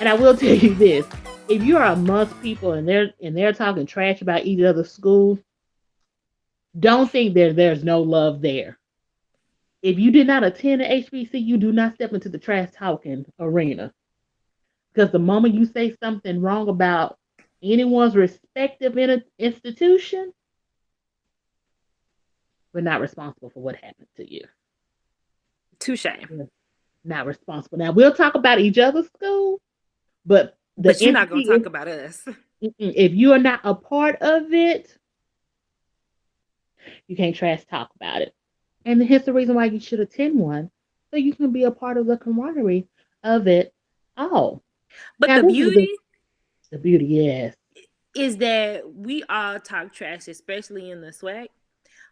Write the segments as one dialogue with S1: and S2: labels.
S1: And I will tell you this: if you are amongst people and they're talking trash about each other's school, don't think there's no love there. If you did not attend an HBCU, do not step into the trash talking arena. Because the moment you say something wrong about anyone's respective institution, we're not responsible for what happened to you.
S2: Touche.
S1: We're not responsible. Now we'll talk about each other's school, but the
S2: But you're not gonna
S1: entity,
S2: talk about us.
S1: if you are not a part of it, you can't trash talk about it. And here's the reason why you should attend one, so you can be a part of the camaraderie of it all.
S2: But
S1: Now
S2: the
S1: this is
S2: beauty
S1: the beauty, yes.
S2: is that we all talk trash, especially in the swag.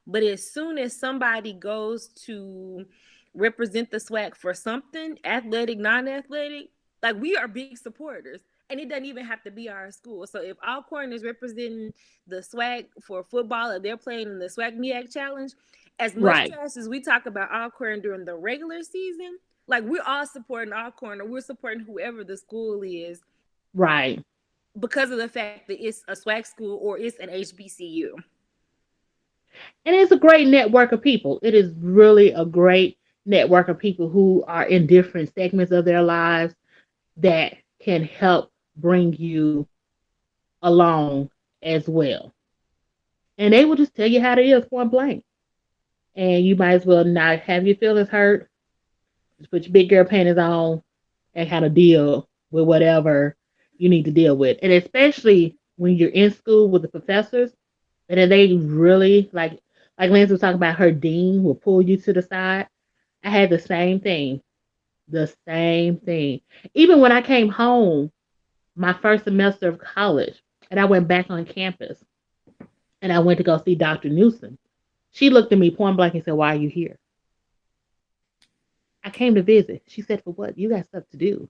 S2: But as soon as somebody goes to represent the swag for something, athletic, non-athletic, like we are big supporters. And it doesn't even have to be our school. So if Alcorn is representing the swag for football, or they're playing in the swag MEAC challenge, as much
S1: Right,
S2: trash as we talk about Alcorn during the regular season, like we're all supporting Alcorn, or we're supporting whoever the school is,
S1: right.
S2: because of the fact that it's a swag school or it's an HBCU.
S1: And it's a great network of people. It is really a great network of people who are in different segments of their lives that can help bring you along as well. And they will just tell you how it is point blank. And you might as well not have your feelings hurt. Just put your big girl panties on and kind of deal with whatever you need to deal with. And especially when you're in school with the professors, and then they really like Lance was talking about, her dean will pull you to the side. I had the same thing. The same thing. Even when I came home my first semester of college and I went back on campus and I went to go see Dr. Newsom, she looked at me point blank and said, "Why are you here?" I came to visit. She said, "For what? You got stuff to do.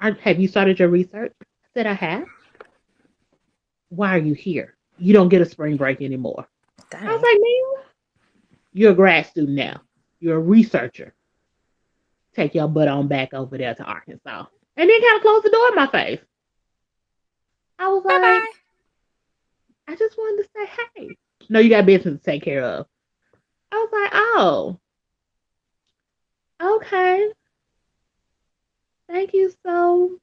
S1: Have you started your research?" I said, "I have." "Why are you here? You don't get a spring break anymore." I was
S2: Dang.
S1: like, "Man, you're a grad student now. You're a researcher. Take your butt on back over there to Arkansas." And then kind of closed the door in my face. I was
S2: Bye
S1: like,
S2: bye.
S1: I just wanted to say, hey. No, you got business to take care of. I was like, oh, okay. Thank you so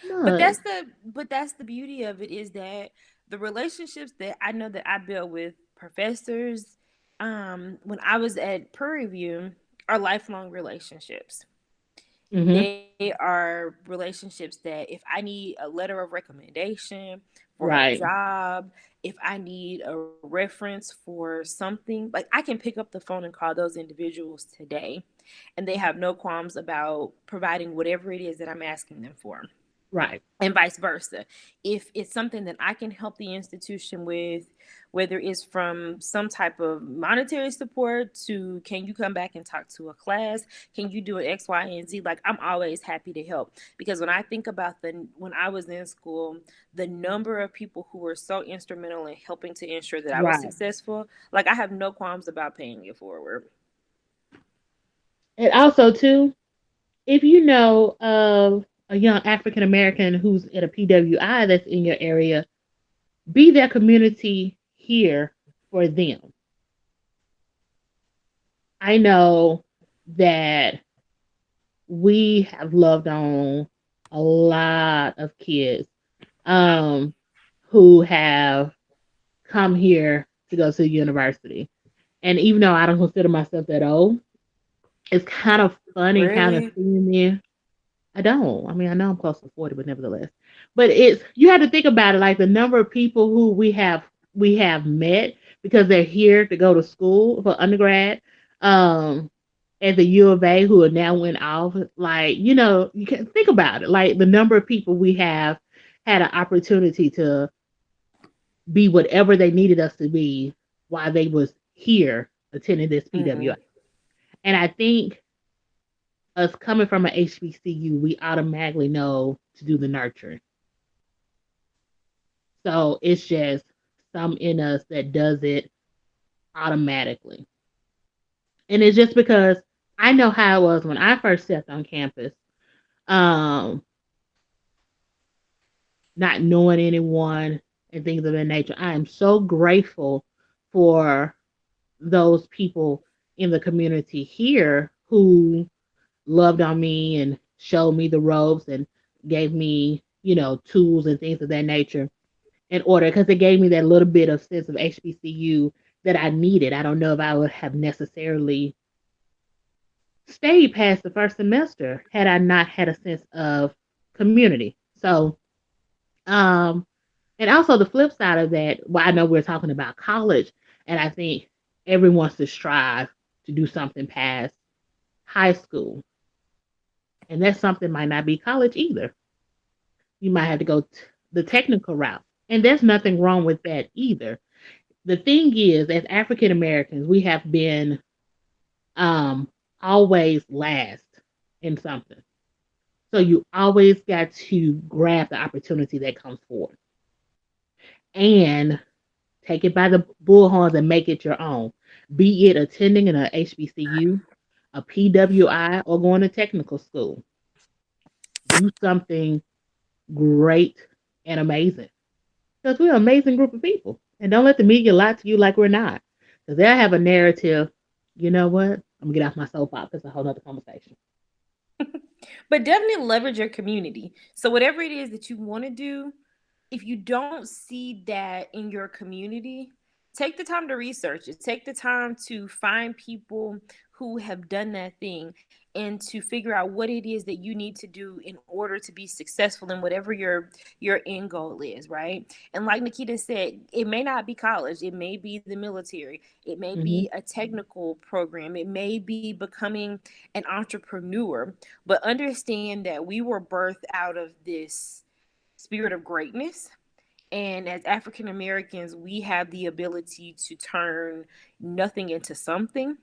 S1: much.
S2: But that's the beauty of it, is that the relationships that I know that I built with professors when I was at Prairie View are lifelong relationships.
S1: Mm-hmm.
S2: They are relationships that if I need a letter of recommendation for a
S1: Right.
S2: job, if I need a reference for something, like I can pick up the phone and call those individuals today, and they have no qualms about providing whatever it is that I'm asking them for,
S1: Right.
S2: and vice versa. If it's something that I can help the institution with, whether it's from some type of monetary support to, can you come back and talk to a class? Can you do an X, Y, and Z? Like, I'm always happy to help, because when I think about when I was in school, the number of people who were so instrumental in helping to ensure that I was
S1: Right.
S2: successful, like I have no qualms about paying it forward.
S1: And also, too, if you know of a young African American who's at a PWI that's in your area, be their community here for them. I know that we have loved on a lot of kids um, who have come here to go to the university. And even though I don't consider myself that old, it's kind of funny kind of
S2: Really?
S1: seeing me. I don't. I mean, I know I'm close to 40, but nevertheless. But it's, you have to think about it, like the number of people who we have met because they're here to go to school for undergrad. Um, at the U of A who are now went off. Like, you can think about it. Like the number of people we have had an opportunity to be whatever they needed us to be while they was here attending this PWI.
S2: Mm.
S1: And I think us coming from an HBCU, we automatically know to do the nurturing. So it's just some in us that does it automatically. And it's just because I know how it was when I first stepped on campus. Um, not knowing anyone and things of that nature. I am so grateful for those people in the community here who loved on me and showed me the ropes and gave me, tools and things of that nature in order because it gave me that little bit of sense of HBCU that I needed. I don't know if I would have necessarily stayed past the first semester had I not had a sense of community. So, um, and also the flip side of that, well, I know we're talking about college, and I think everyone wants to strive to do something past high school, and that something might not be college either. You might have to go the technical route, and there's nothing wrong with that either. The thing is, as African Americans, we have been um, always last in something. So you always got to grab the opportunity that comes forward and take it by the bullhorns and make it your own. Be it attending in a HBCU, a PWI, or going to technical school. Do something great and amazing. Because we're an amazing group of people. And don't let the media lie to you like we're not. Because they'll have a narrative. You know what? I'm going to get off my soapbox. It's a whole other conversation.
S2: But definitely leverage your community. So whatever it is that you want to do, if you don't see that in your community, take the time to research it. Take the time to find people who have done that thing and to figure out what it is that you need to do in order to be successful in whatever your end goal is, right? And like Neikeita said, it may not be college, it may be the military, it may
S1: Hmm.
S2: be a technical program, it may be becoming an entrepreneur, but understand that we were birthed out of this spirit of greatness. And as African Americans, we have the ability to turn nothing into something.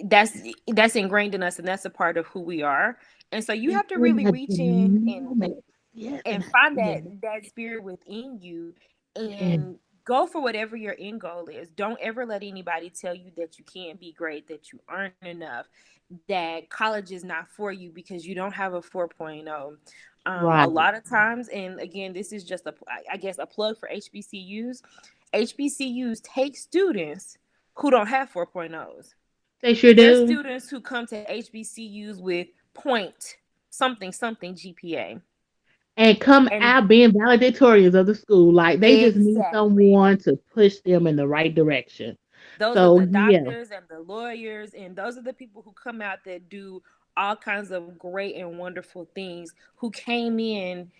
S2: That's that's ingrained in us, and that's a part of who we are. And so you
S1: And
S2: have to
S1: in
S2: really
S1: the
S2: reach in
S1: dynamics. Yes.
S2: and find that spirit within you
S1: And
S2: and go for whatever your end goal is. Don't ever let anybody tell you that you can't be great, that you aren't enough, that college is not for you because you don't have a 4.0. A
S1: right.
S2: lot of times, and again, this is just I guess a plug for HBCUs. HBCUs take students who don't have 4.0s.
S1: They sure
S2: There's
S1: do.
S2: students who come to HBCUs with point something something GPA.
S1: And come
S2: And
S1: out being valedictorians of the school. Like they just need
S2: exactly.
S1: someone to push them in the right direction.
S2: Those are
S1: So
S2: the
S1: yeah,
S2: doctors and the lawyers, and those are the people who come out that do all kinds of great and wonderful things, who came in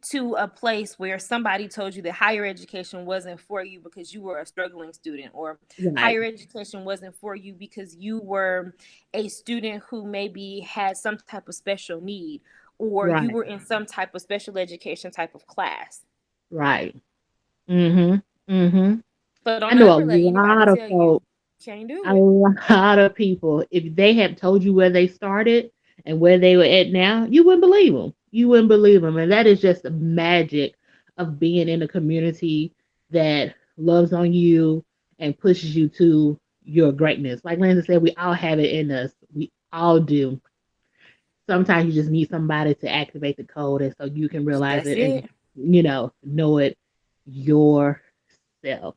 S2: to a place where somebody told you that higher education wasn't for you because you were a struggling student, or
S1: right,
S2: higher education wasn't for you because you were a student who maybe had some type of special need, or you were
S1: right,
S2: in some type of special education type of class.
S1: right. Mhm. Mhm.
S2: So don't
S1: I know a
S2: ever let anybody
S1: lot of
S2: tell you
S1: folks,
S2: you can't do
S1: a
S2: it.
S1: lot of people, if they have told you where they started and where they were at now, you wouldn't believe them. You wouldn't believe them. And that is just the magic of being in a community that loves on you and pushes you to your greatness. Like Landon said, we all have it in us. We all do. Sometimes you just need somebody to activate the code and so you can realize
S2: That's
S1: it and,
S2: it.
S1: know it yourself.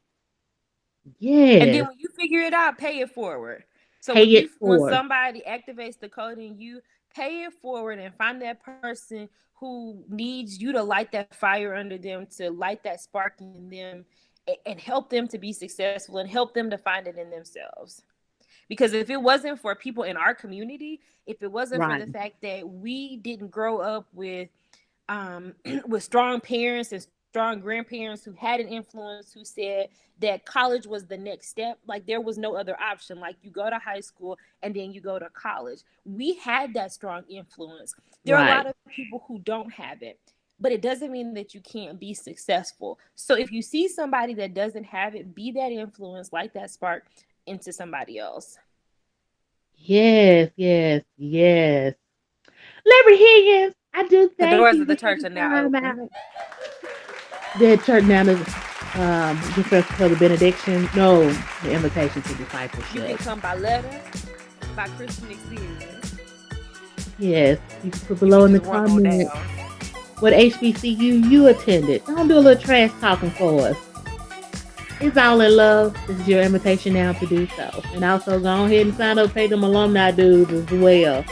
S2: And then
S1: Yes.
S2: when you figure it out, pay it forward. So
S1: Pay it
S2: when
S1: forward.
S2: somebody activates the code in you, pay it forward and find that person who needs you to light that fire under them, to light that spark in them, and help them to be successful and help them to find it in themselves. Because if it wasn't for people in our community, if it wasn't for
S1: Right.
S2: the fact that we didn't grow up with with strong parents and strong grandparents who had an influence, who said that college was the next step, like there was no other option, like you go to high school and then you go to college. We had that strong influence. There are a lot
S1: Right.
S2: of people who don't have it, but it doesn't mean that you can't be successful. So if you see somebody that doesn't have it, be that influence, like that spark into somebody else.
S1: Yes, yes, yes. Liberty Higgins, I do
S2: The
S1: thank
S2: doors of
S1: you
S2: the
S1: for
S2: church are
S1: taking
S2: now
S1: time
S2: open.
S1: out. The church now is just for the benediction. No, the invitation to
S2: You can
S1: discipleship.
S2: come by letter, by Christian experience.
S1: Yes, you can put
S2: You can
S1: below in the
S2: just run on
S1: comments
S2: down.
S1: what HBCU you attended. Don't do a little trash talking for us. It's all in love. This is your invitation now to do so. And also go ahead and sign up, pay them alumni dues as well.